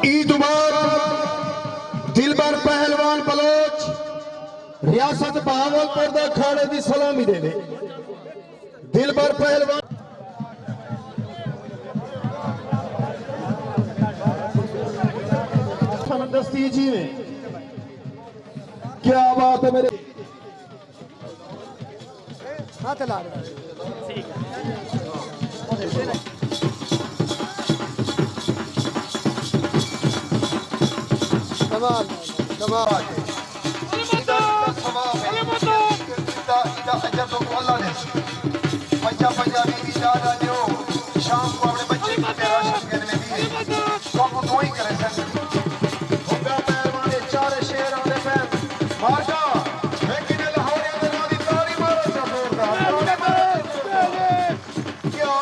ईद मुबारक दिलबर पहलवान बलोच रियासत बहावलपुर दा खाड़े दी सलामी देवे। दिलबर पहलवान दस्ती जी में क्या बात है मेरे हाथ ला कमाल कमाल शाम को अपने बच्चे को राशन करने में तो आपको तो ही करे सर होगा पहलवान चार शेर आने पे मारका लेकिन लाहौरिया ने ना दी ताली मारो जोरदार क्या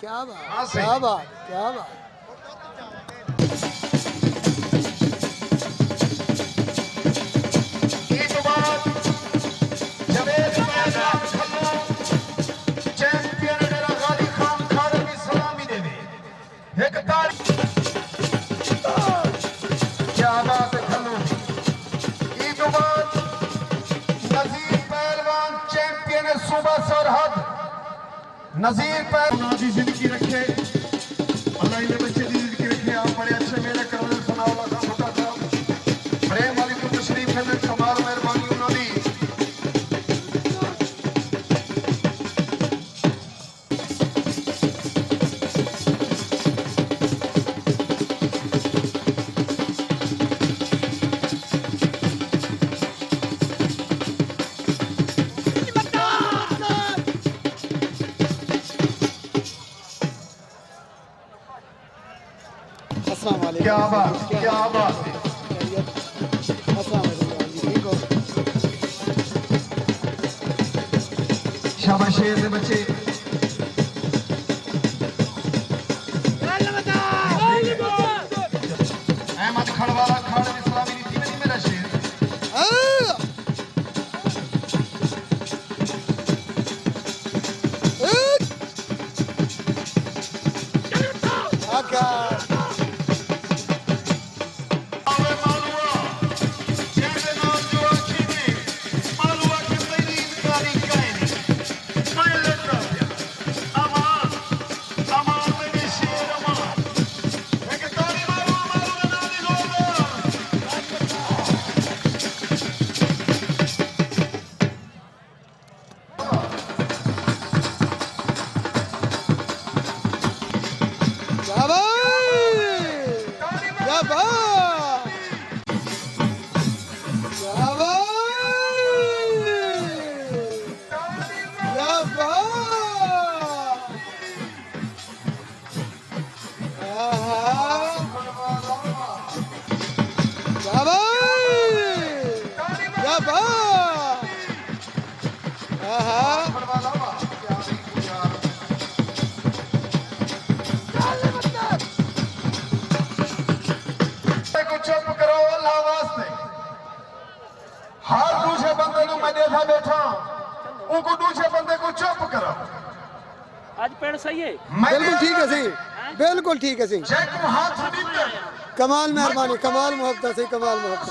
क्या बात क्या बात क्या बात। चैंपियन मेरा गाली खान खाने की सलामी देवे एक ताली क्या बात है खल्लू ईद मुबारक नजीर पहलवान चैंपियन सूबा सरहद नजीर पहलवान की जिंदगी रखे अल्लाह इन्हें बच्चे की जिंदगी रखे। आप बड़े अच्छे मेरे कर्नल सनाउल्लाह खान भुट्टा साहब प्रेम वाली को तशरीफ है कमाल मेहरबानी उन्होंने क्या बात है शाबाश शेर दे बच्चे अहमद खड़वाला खाड़ इस्लामी नीति में मेरा शेर आज पेड़ सही है बिल्कुल ठीक है सही बिल्कुल ठीक है सही कमाल मेहरबानी कमाल मोहब्बत से कमाल मोहब्बत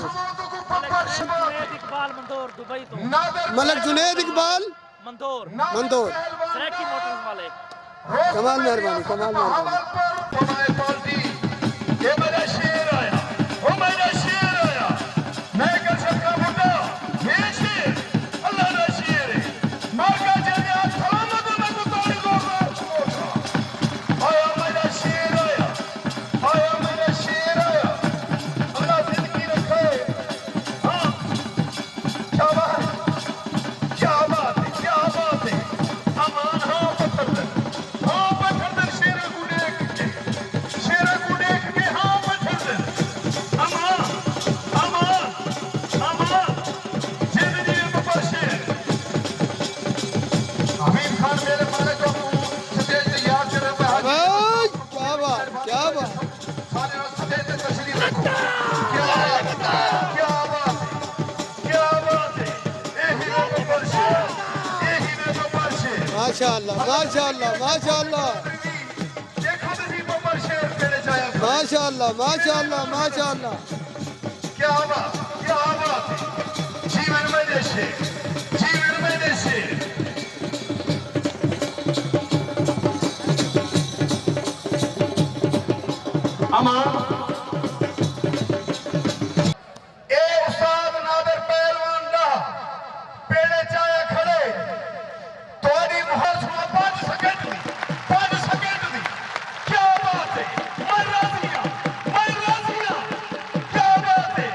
इकबाल मंदोर दुबई तो मलक जुनेद इकबाल मंदोर मंदोर सरेकी मोटर्स वाले कमाल मेहरबानी कमाल मेहरबानी। ये मेरा शेर आया वो मेरा शेर आया मैं कर सकता बुड्ढा ये शेर अल्लाह का शेर है मां का जने हाथ सलामत मैं को तोड़ी जोरदार आया मेरा शेर आया अल्लाह जिंदगी रखे हां क्या बात है अमान हां पत्थर शेर गुडे के हां पत्थर भाई क्या बात है यही वो बब्बर शेर यही वो बब्बर शेर माशाअल्लाह माशाअल्लाह माशाअल्लाह देखो जी बब्बर शेर खेले जाया माशाअल्लाह माशाअल्लाह माशाअल्लाह क्या बात है जीवन में देशे अमान ए उस्ताद नादर पहलवान दा पेड़े चाया खड़े तोड़ी मुहर सुना 5 सेकंड दी क्या बात है मैं राजिया क्या बात है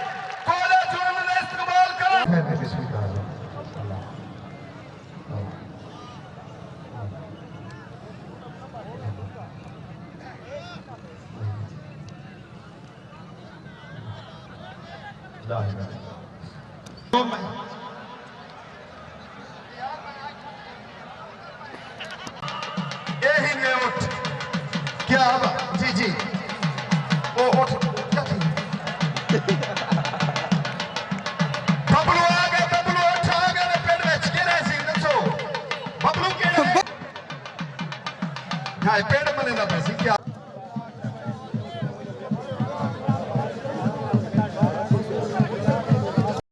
कोला जुर्म ने इस्तेमाल करा बिस्मिल्लाह यही ने उठ क्या जी ओ उठ क्या थी बबलू आ गए बबलू उठ आ गए पेड़ में केड़ा सी दसो बबलू केड़ा है पेड़ मने ना पैसी क्या